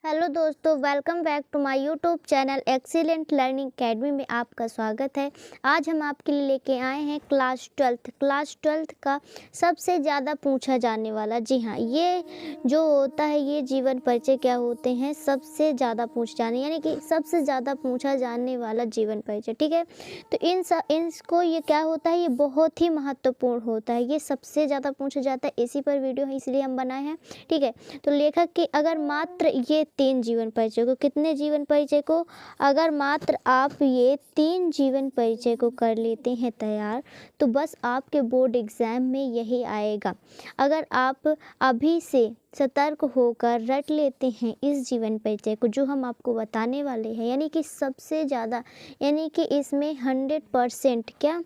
Hello दोस्तों, welcome back to my YouTube channel excellent learning academy में आपका स्वागत है। आज हम आपके लिए लेके आए हैं क्लास ट्वेल्थ का सबसे ज़्यादा पूछा जाने वाला, जी हाँ, ये जो होता है ये जीवन परिचय क्या होते हैं, सबसे ज़्यादा पूछ जाने यानी कि सबसे ज़्यादा पूछा जाने वाला जीवन परिचय। ठीक है, तो इनको ये क्या होता है, ये बहुत ही महत्वपूर्ण होता है, ये सबसे ज़्यादा पूछा जाता है, इसी पर वीडियो है इसलिए हम बनाए हैं। ठीक है, तो लेखक के अगर मात्र ये 3 जीवन परिचय को, कितने जीवन परिचय को, अगर मात्र आप ये 3 जीवन परिचय को कर लेते हैं तैयार, तो बस आपके बोर्ड एग्ज़ाम में यही आएगा। अगर आप अभी से सतर्क होकर रट लेते हैं इस जीवन परिचय को जो हम आपको बताने वाले हैं, यानी कि सबसे ज़्यादा, यानी कि इसमें 100% क्या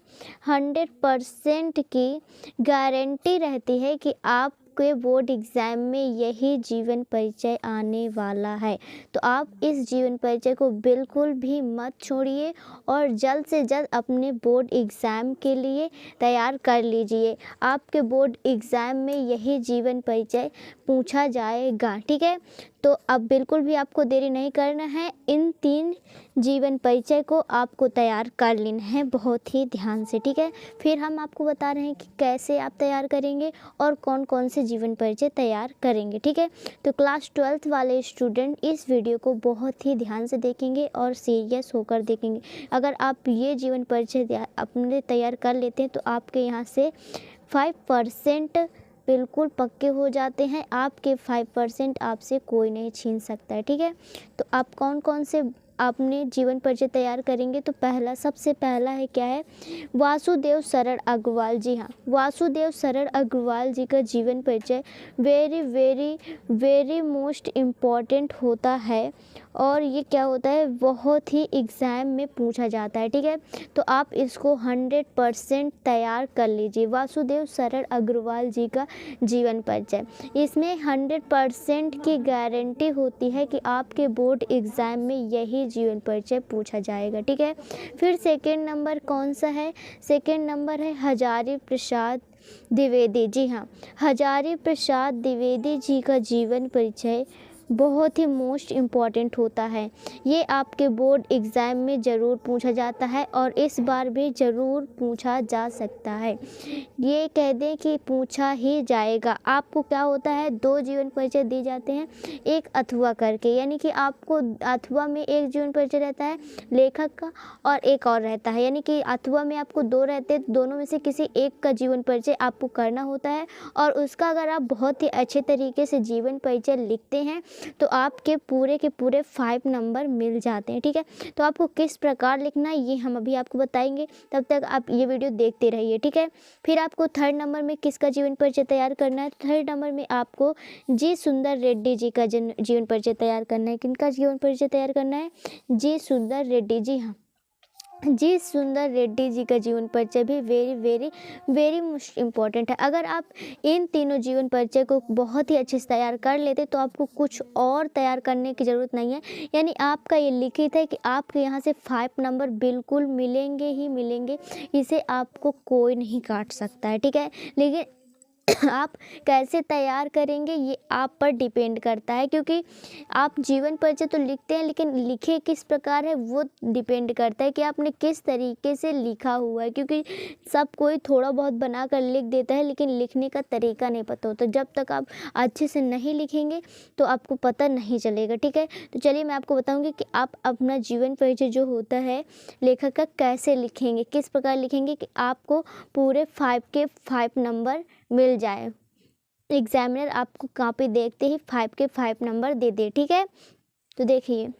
100% की गारंटी रहती है कि आप के बोर्ड एग्ज़ाम में यही जीवन परिचय आने वाला है। तो आप इस जीवन परिचय को बिल्कुल भी मत छोड़िए और जल्द से जल्द अपने बोर्ड एग्ज़ाम के लिए तैयार कर लीजिए। आपके बोर्ड एग्ज़ाम में यही जीवन परिचय पूछा जाएगा। ठीक है, तो अब बिल्कुल भी आपको देरी नहीं करना है, इन 3 जीवन परिचय को आपको तैयार कर लेना है बहुत ही ध्यान से। ठीक है, फिर हम आपको बता रहे हैं कि कैसे आप तैयार करेंगे और कौन कौन से जीवन परिचय तैयार करेंगे। ठीक है, तो क्लास 12th वाले स्टूडेंट इस वीडियो को बहुत ही ध्यान से देखेंगे और सीरियस होकर देखेंगे। अगर आप ये जीवन परिचय अपने तैयार कर लेते हैं तो आपके यहाँ से 5% बिल्कुल पक्के हो जाते हैं। आपके 5% आपसे कोई नहीं छीन सकता है। ठीक है, तो आप कौन कौन से अपने जीवन परिचय तैयार करेंगे, तो सबसे पहला है क्या है, वासुदेव शरण अग्रवाल। जी हाँ, वासुदेव शरण अग्रवाल जी का जीवन परिचय very very very most important होता है और ये क्या होता है, बहुत ही एग्ज़ाम में पूछा जाता है। ठीक है, तो आप इसको 100% तैयार कर लीजिए। वासुदेव शरण अग्रवाल जी का जीवन परिचय, इसमें 100% की गारंटी होती है कि आपके बोर्ड एग्ज़ाम में यही जीवन परिचय पूछा जाएगा। ठीक है, फिर सेकंड नंबर कौन सा है, सेकंड नंबर है हजारी प्रसाद द्विवेदी। जी हाँ, हजारी प्रसाद द्विवेदी जी का जीवन परिचय बहुत ही मोस्ट इम्पॉर्टेंट होता है। ये आपके बोर्ड एग्ज़ाम में ज़रूर पूछा जाता है और इस बार भी ज़रूर पूछा जा सकता है। ये कह दें कि पूछा ही जाएगा। आपको क्या होता है, 2 जीवन परिचय दिए जाते हैं, एक अथवा करके, यानी कि आपको अथवा में एक जीवन परिचय रहता है लेखक का और एक और रहता है, यानी कि अथवा में आपको 2 रहते हैं, दोनों में से किसी एक का जीवन परिचय आपको करना होता है और उसका अगर आप बहुत ही अच्छे तरीके से जीवन परिचय लिखते हैं तो आपके पूरे के पूरे 5 नंबर मिल जाते हैं। ठीक है, तो आपको किस प्रकार लिखना है ये हम अभी आपको बताएंगे, तब तक आप ये वीडियो देखते रहिए। ठीक है, फिर आपको 3rd नंबर में किसका जीवन परिचय तैयार करना है, 3rd नंबर में आपको जी सुंदर रेड्डी जी का जीवन परिचय तैयार करना है। किनका जीवन परिचय तैयार करना है, जी सुंदर रेड्डी। जी हाँ, जी सुंदर रेड्डी जी का जीवन परिचय भी very very very most important है। अगर आप इन तीनों जीवन परिचय को बहुत ही अच्छे से तैयार कर लेते तो आपको कुछ और तैयार करने की ज़रूरत नहीं है, यानी आपका ये लिखित है कि आपके यहाँ से 5 नंबर बिल्कुल मिलेंगे ही मिलेंगे, इसे आपको कोई नहीं काट सकता है। ठीक है, लेकिन आप कैसे तैयार करेंगे ये आप पर डिपेंड करता है, क्योंकि आप जीवन परिचय तो लिखते हैं लेकिन लिखे किस प्रकार है वो डिपेंड करता है कि आपने किस तरीके से लिखा हुआ है, क्योंकि सब कोई थोड़ा बहुत बना कर लिख देता है लेकिन लिखने का तरीका नहीं पता होता। जब तक आप अच्छे से नहीं लिखेंगे तो आपको पता नहीं चलेगा। ठीक है, तो चलिए मैं आपको बताऊँगी कि आप अपना जीवन परिचय जो होता है लेखक का कैसे लिखेंगे, किस प्रकार लिखेंगे कि आपको पूरे 5 के 5 नंबर मिल जाए, एग्जामिनर आपको कॉपी देखते ही 5 के 5 नंबर दे दे। ठीक है, तो देखिए,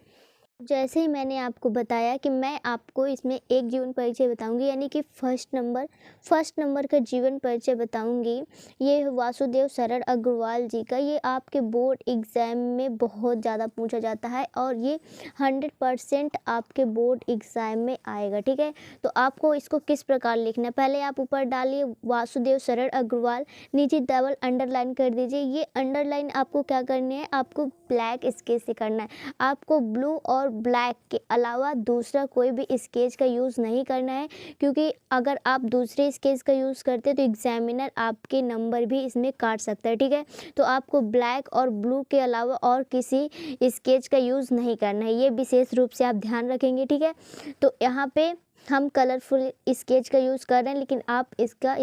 जैसे ही मैंने आपको बताया कि मैं आपको इसमें एक जीवन परिचय बताऊंगी, यानी कि फर्स्ट नंबर का जीवन परिचय बताऊंगी, ये है वासुदेव शरण अग्रवाल जी का। ये आपके बोर्ड एग्ज़ाम में बहुत ज़्यादा पूछा जाता है और ये 100% आपके बोर्ड एग्ज़ाम में आएगा। ठीक है, तो आपको इसको किस प्रकार लिखना है, पहले आप ऊपर डालिए वासुदेव शरण अग्रवाल, नीचे डबल अंडरलाइन कर दीजिए। ये अंडरलाइन आपको क्या करनी है, आपको ब्लैक स्केच से करना है, आपको ब्लू और और ब्लैक के अलावा दूसरा कोई भी स्केच का यूज़ नहीं करना है, क्योंकि अगर आप दूसरे स्केच का यूज़ करते तो एग्जामिनर आपके नंबर भी इसमें काट सकता है। ठीक है, तो आपको ब्लैक और ब्लू के अलावा और किसी स्केच का यूज़ नहीं करना है, ये विशेष रूप से आप ध्यान रखेंगे। ठीक है, तो यहाँ पे हम कलरफुल स्केच का यूज़ कर रहे हैं, लेकिन आप इसका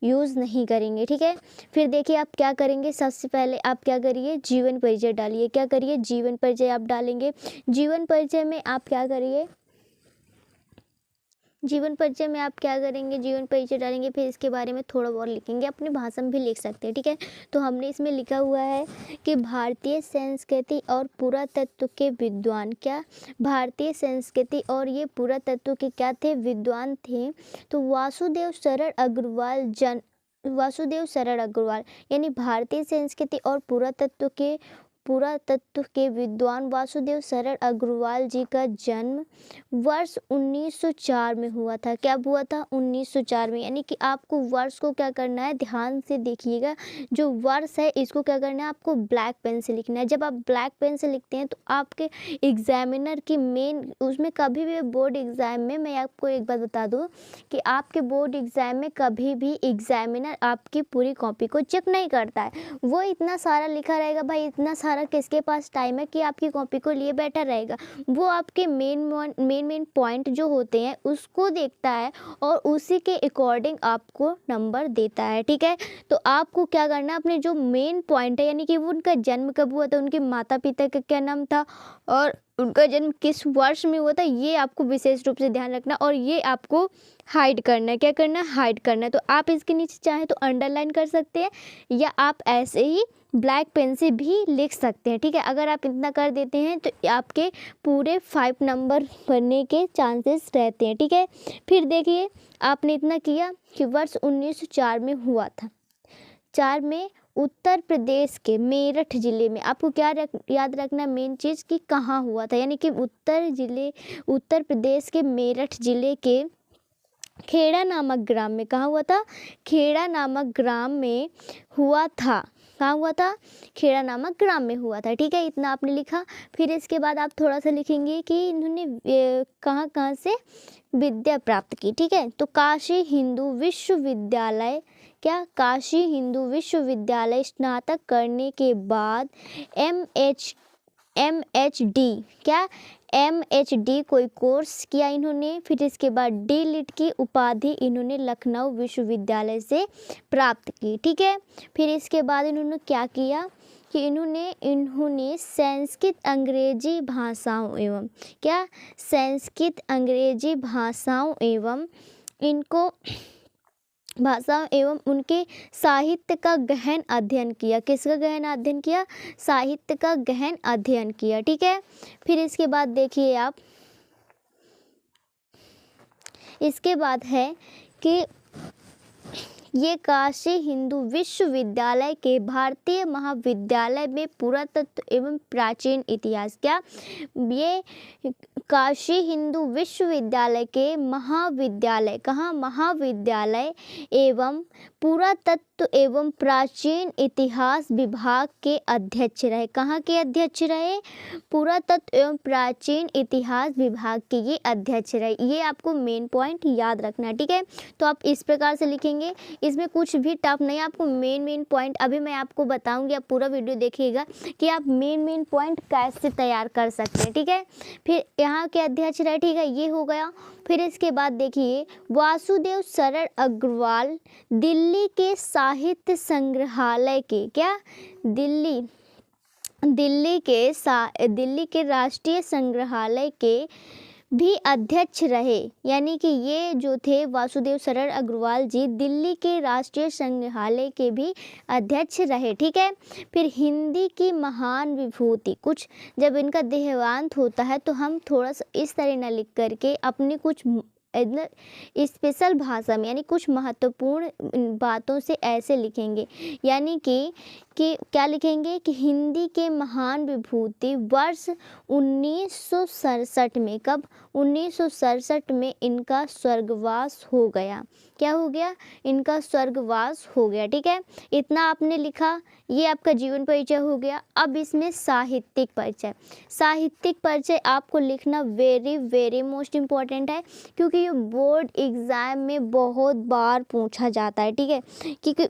यूज़ नहीं करेंगे। ठीक है, फिर देखिए आप क्या करेंगे। सबसे पहले आप क्या करिए, जीवन परिचय डालिए। क्या करिए, जीवन परिचय आप डालेंगे। जीवन परिचय में आप क्या करिए, जीवन परिचय में आप क्या करेंगे, जीवन परिचय डालेंगे, फिर इसके बारे में थोड़ा बहुत लिखेंगे, अपनी भाषा में भी लिख सकते हैं। ठीक है, तो हमने इसमें लिखा हुआ है कि भारतीय संस्कृति और पुरातत्व के विद्वान, क्या भारतीय संस्कृति और ये पुरातत्व के क्या थे, विद्वान थे, तो वासुदेव शरण अग्रवाल यानी भारतीय संस्कृति और पुरातत्व के विद्वान वासुदेव शरण अग्रवाल जी का जन्म वर्ष 1904 में हुआ था। क्या हुआ था, 1904 में। यानी कि आपको वर्ष को क्या करना है, ध्यान से देखिएगा, जो वर्ष है इसको क्या करना है, आपको ब्लैक पेन से लिखना है। जब आप ब्लैक पेन से लिखते हैं तो आपके एग्जामिनर की मेन उसमें कभी भी बोर्ड एग्ज़ाम में, मैं आपको एक बात बता दूं कि आपके बोर्ड एग्ज़ाम में कभी भी एग्जामिनर आपकी पूरी कॉपी को चेक नहीं करता है। वो इतना सारा लिखा रहेगा, भाई इतना सारा किसके पास टाइम है कि आपकी कॉपी को लिए बैठा रहेगा। वो आपके मेन पॉइंट जो होते हैं उसको देखता है और उसी के अकॉर्डिंग आपको नंबर देता है। ठीक है, तो आपको क्या करना है, अपने जो मेन पॉइंट है, यानी कि वो उनका जन्म कब हुआ था, उनके माता पिता का क्या नाम था और उनका जन्म किस वर्ष में हुआ था, ये आपको विशेष रूप से ध्यान रखना और ये आपको हाइड करना है। क्या करना है, हाइड करना है। तो आप इसके नीचे चाहे तो अंडरलाइन कर सकते हैं या आप ऐसे ही ब्लैक पेन से भी लिख सकते हैं। ठीक है, अगर आप इतना कर देते हैं तो आपके पूरे 5 नंबर बनने के चांसेस रहते हैं। ठीक है, फिर देखिए आपने इतना किया कि वर्ष 1904 में हुआ था। 4 में उत्तर प्रदेश के मेरठ ज़िले में, आपको क्या याद रखना है मेन चीज़ कि कहाँ हुआ था, यानी कि उत्तर प्रदेश के मेरठ ज़िले के खेड़ा नामक ग्राम में। कहाँ हुआ था, खेड़ा नामक ग्राम में हुआ था। कहाँ हुआ था, खेड़ा नामक ग्राम में हुआ था। ठीक है, इतना आपने लिखा। फिर इसके बाद आप थोड़ा सा लिखेंगे कि इन्होंने कहाँ कहाँ से विद्या प्राप्त की। ठीक है, तो काशी हिंदू विश्वविद्यालय, क्या काशी हिंदू विश्वविद्यालय स्नातक करने के बाद MHD, क्या MHD कोई कोर्स किया इन्होंने। फिर इसके बाद D.Litt की उपाधि इन्होंने लखनऊ विश्वविद्यालय से प्राप्त की। ठीक है, फिर इसके बाद इन्होंने क्या किया कि इन्होंने संस्कृत अंग्रेजी भाषाओं एवं, क्या संस्कृत अंग्रेजी भाषाओं एवं उनके साहित्य का गहन अध्ययन किया। किसका गहन अध्ययन किया, साहित्य का गहन अध्ययन किया। ठीक है, फिर इसके बाद देखिए आप, इसके बाद है कि ये काशी हिंदू विश्वविद्यालय के भारतीय महाविद्यालय में पुरातत्व एवं प्राचीन इतिहास, क्या ये काशी हिंदू विश्वविद्यालय के महाविद्यालय, कहाँ महाविद्यालय एवं पुरातत्व एवं प्राचीन इतिहास विभाग के अध्यक्ष रहे। कहाँ के अध्यक्ष रहे, पुरातत्व एवं प्राचीन इतिहास विभाग के ये अध्यक्ष रहे। ये आपको मेन पॉइंट याद रखना है। ठीक है, तो आप इस प्रकार से लिखेंगे, इसमें कुछ भी टफ नहीं, आपको मेन पॉइंट अभी मैं आपको बताऊंगी, आप पूरा वीडियो देखिएगा कि आप मेन पॉइंट कैसे तैयार कर सकते हैं। ठीक है, फिर यहाँ के अध्यक्ष रहे। ठीक है, ये हो गया। फिर इसके बाद देखिए वासुदेव शरण अग्रवाल दिल्ली के साहित्य संग्रहालय के, क्या दिल्ली के राष्ट्रीय संग्रहालय के भी अध्यक्ष रहे। यानी कि ये जो थे वासुदेव शरण अग्रवाल जी दिल्ली के राष्ट्रीय संग्रहालय के भी अध्यक्ष रहे। ठीक है, फिर हिंदी की महान विभूति, जब इनका देहांत होता है तो हम थोड़ा सा इस तरह ना लिख करके अपनी कुछ स्पेशल भाषा में, यानी कुछ महत्वपूर्ण बातों से ऐसे लिखेंगे, यानी कि क्या लिखेंगे कि हिंदी के महान विभूति वर्ष 1967 में, कब 1967 में इनका स्वर्गवास हो गया। क्या हो गया? इनका स्वर्गवास हो गया। ठीक है, इतना आपने लिखा, ये आपका जीवन परिचय हो गया। अब इसमें साहित्यिक परिचय, साहित्यिक परिचय आपको लिखना वेरी वेरी मोस्ट इम्पॉर्टेंट है, क्योंकि ये बोर्ड एग्ज़ाम में बहुत बार पूछा जाता है। ठीक है, क्योंकि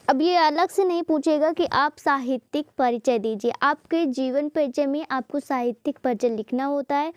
अब ये अलग से नहीं पूछेगा कि आप साहित्यिक परिचय दीजिए, आपके जीवन परिचय में आपको साहित्यिक परिचय लिखना होता है,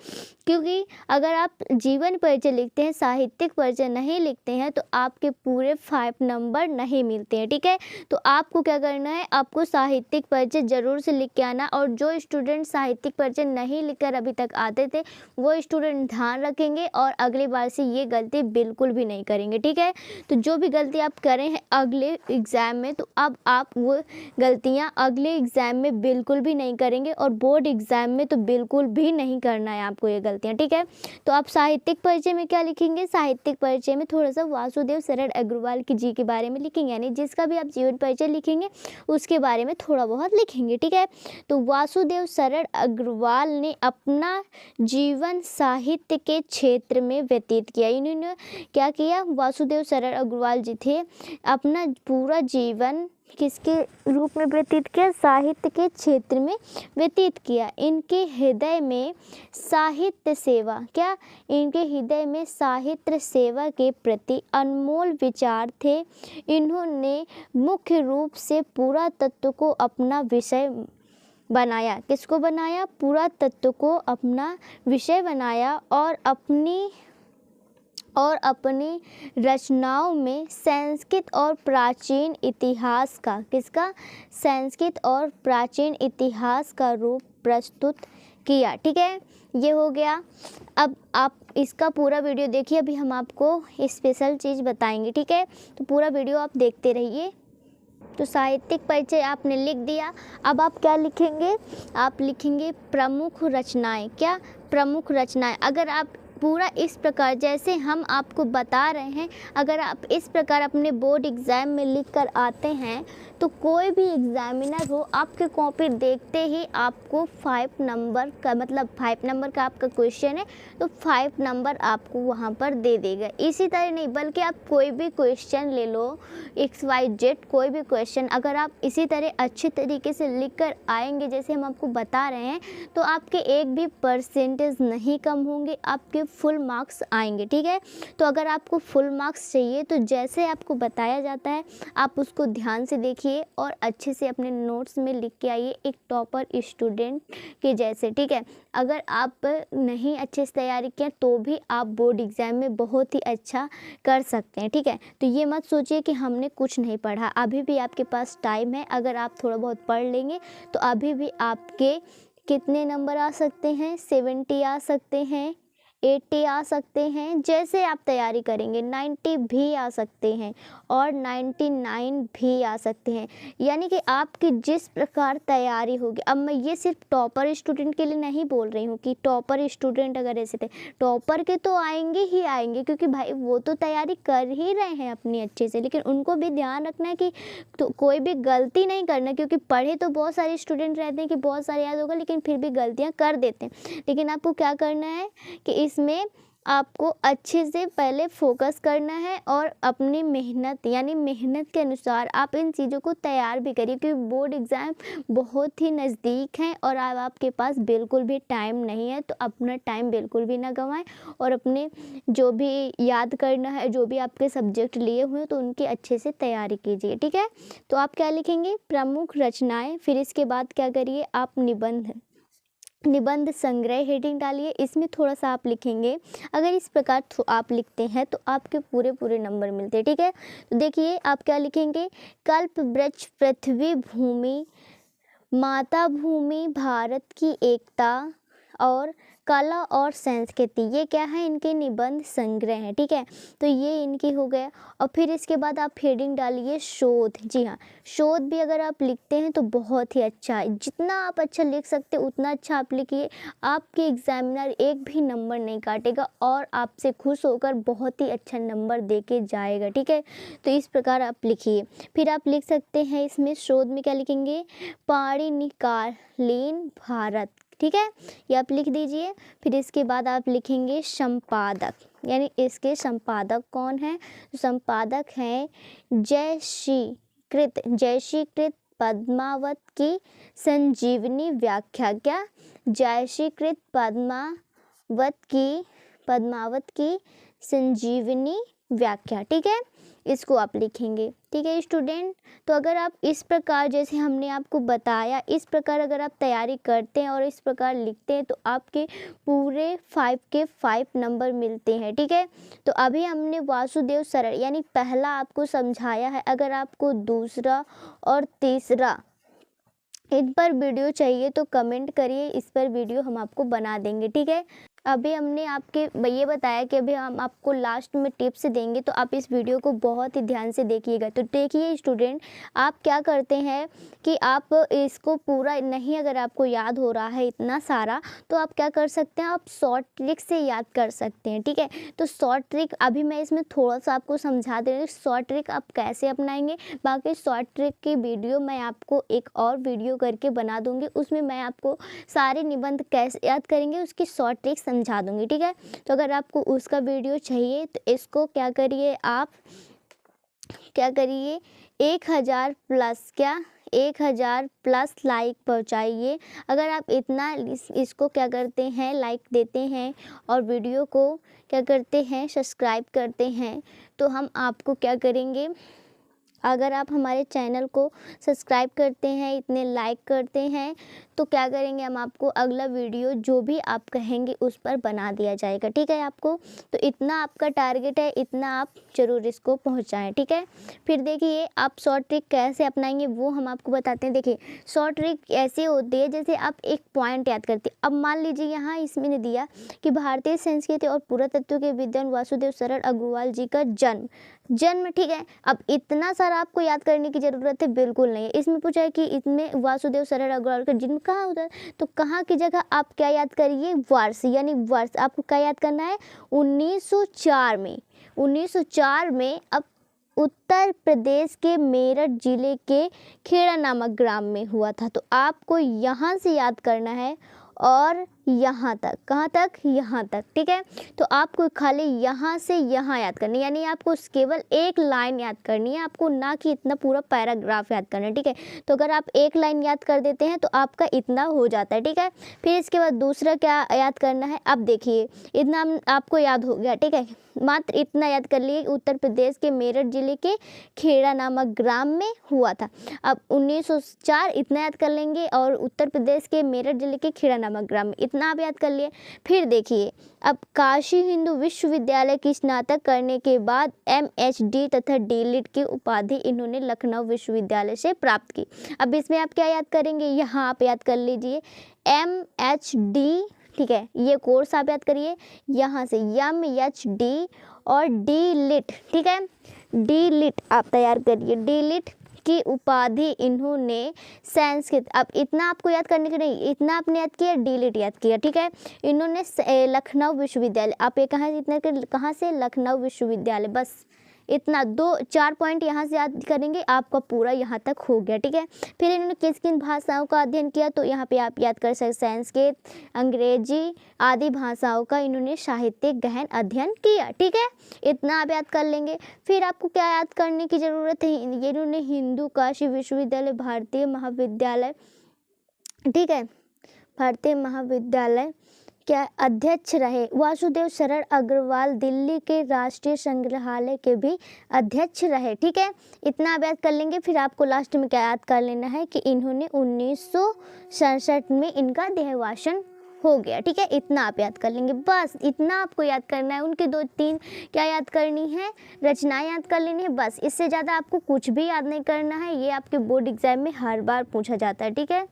क्योंकि अगर आप जीवन परिचय लिखते हैं, साहित्यिक परिचय नहीं लिखते हैं, तो आपके पूरे 5 नंबर नहीं मिलते हैं। ठीक है, तो आपको क्या करना है, आपको साहित्यिक परिचय ज़रूर से लिख के आना। और जो स्टूडेंट साहित्यिक परिचय नहीं लिखकर अभी तक आते थे, वो स्टूडेंट ध्यान रखेंगे और अगली बार से ये गलती बिल्कुल भी नहीं करेंगे। ठीक है, तो जो भी गलती आप करें हैं अगले एग्ज़ाम में, तो अब आप वो गलतियां अगले एग्ज़ाम में बिल्कुल भी नहीं करेंगे, और बोर्ड एग्ज़ाम में तो बिल्कुल भी नहीं करना है आपको ये गलतियां। ठीक है, तो आप साहित्यिक परिचय में क्या लिखेंगे, साहित्यिक परिचय में थोड़ा सा वासुदेव शरण अग्रवाल की जी के बारे में लिखेंगे, यानी जिसका भी आप जीवन परिचय लिखेंगे उसके बारे में थोड़ा बहुत लिखेंगे। ठीक है, तो वासुदेव शरण अग्रवाल ने अपना जीवन साहित्य के क्षेत्र में व्यतीत किया। इन्होंने क्या किया, वासुदेव शरण अग्रवाल जी थे, अपना पूरा जीवन किसके रूप में व्यतीत किया, साहित्य के क्षेत्र में व्यतीत किया। इनके हृदय में साहित्य सेवा, क्या इनके हृदय में साहित्य सेवा के प्रति अनमोल विचार थे। इन्होंने मुख्य रूप से पुरातत्व को अपना विषय बनाया। किसको बनाया? पुरातत्व को अपना विषय बनाया, और अपनी रचनाओं में संस्कृत और प्राचीन इतिहास का, किसका? संस्कृत और प्राचीन इतिहास का रूप प्रस्तुत किया। ठीक है, ये हो गया। अब आप इसका पूरा वीडियो देखिए, अभी हम आपको स्पेशल चीज़ बताएंगे। ठीक है, तो पूरा वीडियो आप देखते रहिए। तो साहित्यिक परिचय आपने लिख दिया, अब आप क्या लिखेंगे, आप लिखेंगे प्रमुख रचनाएं। क्या? प्रमुख रचनाएं। अगर आप पूरा इस प्रकार जैसे हम आपको बता रहे हैं, अगर आप इस प्रकार अपने बोर्ड एग्ज़ाम में लिख कर आते हैं, तो कोई भी एग्ज़ामिनर हो, आपके कॉपी देखते ही आपको 5 नंबर का, मतलब 5 नंबर का आपका क्वेश्चन है तो 5 नंबर आपको वहाँ पर दे देगा। इसी तरह नहीं, बल्कि आप कोई भी क्वेश्चन ले लो, XYZ कोई भी क्वेश्चन, अगर आप इसी तरह अच्छे तरीके से लिख कर आएंगे जैसे हम आपको बता रहे हैं, तो आपके एक भी परसेंटेज नहीं कम होंगे, आपके फुल मार्क्स आएंगे। ठीक है, तो अगर आपको फुल मार्क्स चाहिए तो जैसे आपको बताया जाता है आप उसको ध्यान से देखिए और अच्छे से अपने नोट्स में लिख के आइए, एक टॉपर स्टूडेंट के जैसे। ठीक है, अगर आप नहीं अच्छे से तैयारी किया तो भी आप बोर्ड एग्ज़ाम में बहुत ही अच्छा कर सकते हैं। ठीक है, तो ये मत सोचिए कि हमने कुछ नहीं पढ़ा, अभी भी आपके पास टाइम है। अगर आप थोड़ा बहुत पढ़ लेंगे तो अभी भी आपके कितने नंबर आ सकते हैं, 70 आ सकते हैं, 80 आ सकते हैं। जैसे आप तैयारी करेंगे 90 भी आ सकते हैं और 99 भी आ सकते हैं, यानी कि आपकी जिस प्रकार तैयारी होगी। अब मैं ये सिर्फ टॉपर स्टूडेंट के लिए नहीं बोल रही हूँ कि टॉपर स्टूडेंट अगर ऐसे थे, टॉपर के तो आएंगे ही आएंगे, क्योंकि भाई वो तो तैयारी कर ही रहे हैं अपनी अच्छे से, लेकिन उनको भी ध्यान रखना है कि तो कोई भी गलती नहीं करना, क्योंकि पढ़े तो बहुत सारे स्टूडेंट रहते हैं कि बहुत सारे याद होगा लेकिन फिर भी गलतियाँ कर देते हैं। लेकिन आपको क्या करना है कि इसमें आपको अच्छे से पहले फोकस करना है और अपनी मेहनत, यानी मेहनत के अनुसार आप इन चीज़ों को तैयार भी करिए, क्योंकि बोर्ड एग्ज़ाम बहुत ही नज़दीक हैं और अब आपके पास बिल्कुल भी टाइम नहीं है। तो अपना टाइम बिल्कुल भी ना गंवाएं और अपने जो भी याद करना है, जो भी आपके सब्जेक्ट लिए हुए हैं, तो उनकी अच्छे से तैयारी कीजिए। ठीक है, तो आप क्या लिखेंगे, प्रमुख रचनाएँ। फिर इसके बाद क्या करिए, आप निबंध संग्रह हेडिंग डालिए, इसमें थोड़ा सा आप लिखेंगे। अगर इस प्रकार आप लिखते हैं तो आपके पूरे नंबर मिलते हैं। ठीक है, तो देखिए आप क्या लिखेंगे, कल्प वृक्ष पृथ्वी भूमि, माता भूमि भारत की एकता, और कला और संस्कृति, ये क्या है, इनके निबंध संग्रह हैं। ठीक है, तो ये इनकी हो गया। और फिर इसके बाद आप हेडिंग डालिए शोध। जी हाँ, शोध भी अगर आप लिखते हैं तो बहुत ही अच्छा है, जितना आप अच्छा लिख सकते उतना अच्छा आप लिखिए। आपके एग्जामिनर एक भी नंबर नहीं काटेगा और आपसे खुश होकर बहुत ही अच्छा नंबर दे के जाएगा। ठीक है, तो इस प्रकार आप लिखिए। फिर आप लिख सकते हैं इसमें शोध में क्या लिखेंगे, पाणिनिकालीन भारत। ठीक है, ये आप लिख दीजिए। फिर इसके बाद आप लिखेंगे संपादक, यानी इसके संपादक कौन है, संपादक हैं जयश्रीकृत पद्मावत की संजीवनी व्याख्या। क्या, जयश्रीकृत पद्मावत की संजीवनी व्याख्या। ठीक है, इसको आप लिखेंगे। ठीक है स्टूडेंट, तो अगर आप इस प्रकार, जैसे हमने आपको बताया, इस प्रकार अगर आप तैयारी करते हैं और इस प्रकार लिखते हैं तो आपके पूरे 5 के 5 नंबर मिलते हैं। ठीक है, तो अभी हमने वासुदेव सरल यानी पहला आपको समझाया है। अगर आपको दूसरा और तीसरा इन पर वीडियो चाहिए तो कमेंट करिए, इस पर वीडियो हम आपको बना देंगे। ठीक है, अभी हमने आपके ये बताया कि अभी हम आपको लास्ट में टिप्स देंगे, तो आप इस वीडियो को बहुत ही ध्यान से देखिएगा। तो देखिए स्टूडेंट, आप क्या करते हैं कि आप इसको पूरा नहीं, अगर आपको याद हो रहा है इतना सारा, तो आप क्या कर सकते हैं, आप शॉर्ट ट्रिक से याद कर सकते हैं। ठीक है, तो शॉर्ट ट्रिक अभी मैं इसमें थोड़ा सा आपको समझा दे रही हूँ, शॉर्ट ट्रिक आप कैसे अपनाएंगे। बाकी शॉर्ट ट्रिक की वीडियो मैं आपको एक और वीडियो करके बना दूँगी, उसमें मैं आपको सारे निबंध कैसे याद करेंगे उसकी शॉर्ट ट्रिक समझा दूंगी। ठीक है, तो अगर आपको उसका वीडियो चाहिए तो इसको क्या करिए, आप क्या करिए 1000 प्लस 1000 प्लस लाइक पहुंचाइए। अगर आप इतना इसको क्या करते हैं, लाइक देते हैं और वीडियो को क्या करते हैं, सब्सक्राइब करते हैं, तो हम आपको क्या करेंगे, अगर आप हमारे चैनल को सब्सक्राइब करते हैं, इतने लाइक करते हैं, तो क्या करेंगे, हम आपको अगला वीडियो जो भी आप कहेंगे उस पर बना दिया जाएगा। ठीक है, आपको तो इतना आपका टारगेट है, इतना आप ज़रूर इसको पहुंचाएं। ठीक है, फिर देखिए आप शॉर्ट ट्रिक कैसे अपनाएंगे वो हम आपको बताते हैं। देखिए शॉर्ट ट्रिक ऐसे होती है, जैसे आप एक पॉइंट याद करते हैं। अब मान लीजिए यहाँ इसमें ने दिया कि भारतीय संस्कृति और पुरातत्व के विद्वान वासुदेव सरल अग्रवाल जी का जन्म। ठीक है, अब इतना सारा आपको याद करने की ज़रूरत है बिल्कुल नहीं है। इसमें पूछा है कि इसमें वासुदेव सरल अग्रवाल का जन्म कहाँ होता है, तो कहाँ की जगह आप क्या याद करिए, वर्ष, यानी वर्ष आपको क्या याद करना है, 1904 में। 1904 में अब उत्तर प्रदेश के मेरठ जिले के खेड़ा नामक ग्राम में हुआ था। तो आपको यहाँ से याद करना है और यहाँ तक, कहाँ तक, यहाँ तक। ठीक है, तो आपको खाली यहाँ से यहाँ याद करनी, यानी आपको केवल एक लाइन याद करनी है, आपको ना कि इतना पूरा पैराग्राफ याद करना है। ठीक है, तो अगर आप एक लाइन याद कर देते हैं तो आपका इतना हो जाता है। ठीक है, फिर इसके बाद दूसरा क्या याद करना है, अब देखिए इतना आपको याद हो गया। ठीक है, मात्र इतना याद कर लिए, उत्तर प्रदेश के मेरठ जिले के खेड़ा नामक ग्राम में हुआ था। अब 1904 इतना याद कर लेंगे और उत्तर प्रदेश के मेरठ जिले के खेड़ा नामक ग्राम में इतना आप याद कर लिए। फिर देखिए अब काशी हिंदू विश्वविद्यालय की स्नातक करने के बाद MHD तथा D.Litt की उपाधि इन्होंने लखनऊ विश्वविद्यालय से प्राप्त की। अब इसमें आप क्या याद करेंगे, यहाँ आप याद कर लीजिए MHD। ठीक है, ये कोर्स आप याद करिए, यहाँ से MHD और D.Litt। ठीक है, D.Litt आप तैयार करिए, D.Litt की उपाधि इन्होंने संस्कृत। अब इतना आपको याद करने के नहीं, इतना आपने याद किया, D.Litt याद किया। ठीक है, इन्होंने लखनऊ विश्वविद्यालय, आप ये कहाँ इतना कहाँ से, लखनऊ विश्वविद्यालय, बस इतना 2-4 पॉइंट यहाँ से याद करेंगे, आपका पूरा यहाँ तक हो गया। ठीक है, फिर इन्होंने किस किन भाषाओं का अध्ययन किया, तो यहाँ पे आप याद कर सकते संस्कृत, अंग्रेजी आदि भाषाओं का इन्होंने साहित्यिक गहन अध्ययन किया। ठीक है, इतना आप याद कर लेंगे। फिर आपको क्या याद करने की ज़रूरत है, ये इन्होंने हिंदू काशी विश्वविद्यालय भारतीय महाविद्यालय, ठीक है, भारतीय महाविद्यालय क्या अध्यक्ष रहे। वासुदेव सरल अग्रवाल दिल्ली के राष्ट्रीय संग्रहालय के भी अध्यक्ष रहे। ठीक है, इतना आप याद कर लेंगे। फिर आपको लास्ट में क्या याद कर लेना है कि इन्होंने 1967 में इनका देहावसान हो गया। ठीक है, इतना आप याद कर लेंगे, बस इतना आपको याद करना है। उनके 2-3 क्या याद करनी है, रचनाएं याद कर लेनी है, बस इससे ज़्यादा आपको कुछ भी याद नहीं करना है। ये आपके बोर्ड एग्जाम में हर बार पूछा जाता है। ठीक है,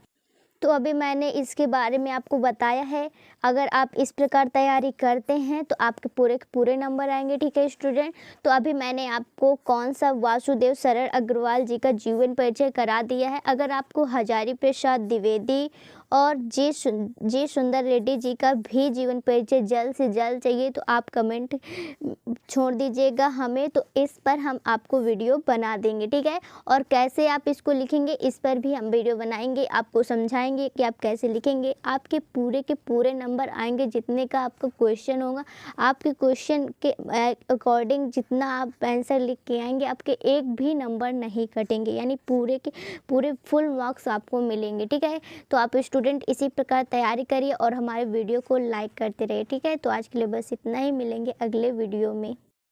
तो अभी मैंने इसके बारे में आपको बताया है। अगर आप इस प्रकार तैयारी करते हैं तो आपके पूरे के पूरे नंबर आएंगे। ठीक है स्टूडेंट, तो अभी मैंने आपको कौन सा वासुदेव शरण अग्रवाल जी का जीवन परिचय करा दिया है। अगर आपको हजारी प्रसाद द्विवेदी और जी सुंदर रेड्डी जी का भी जीवन परिचय जल्द से जल्द चाहिए तो आप कमेंट छोड़ दीजिएगा हमें, तो इस पर हम आपको वीडियो बना देंगे। ठीक है, और कैसे आप इसको लिखेंगे इस पर भी हम वीडियो बनाएंगे, आपको समझाएंगे कि आप कैसे लिखेंगे। आपके पूरे के पूरे नंबर आएंगे जितने का आपका क्वेश्चन होगा। आपके क्वेश्चन के अकॉर्डिंग जितना आप आंसर लिख के आएंगे आपके एक भी नंबर नहीं कटेंगे, यानी पूरे के पूरे फुल मार्क्स आपको मिलेंगे। ठीक है, तो आप स्टूडेंट इसी प्रकार तैयारी करिए और हमारे वीडियो को लाइक करते रहिए। ठीक है, तो आज के लिए बस इतना ही, मिलेंगे अगले वीडियो में।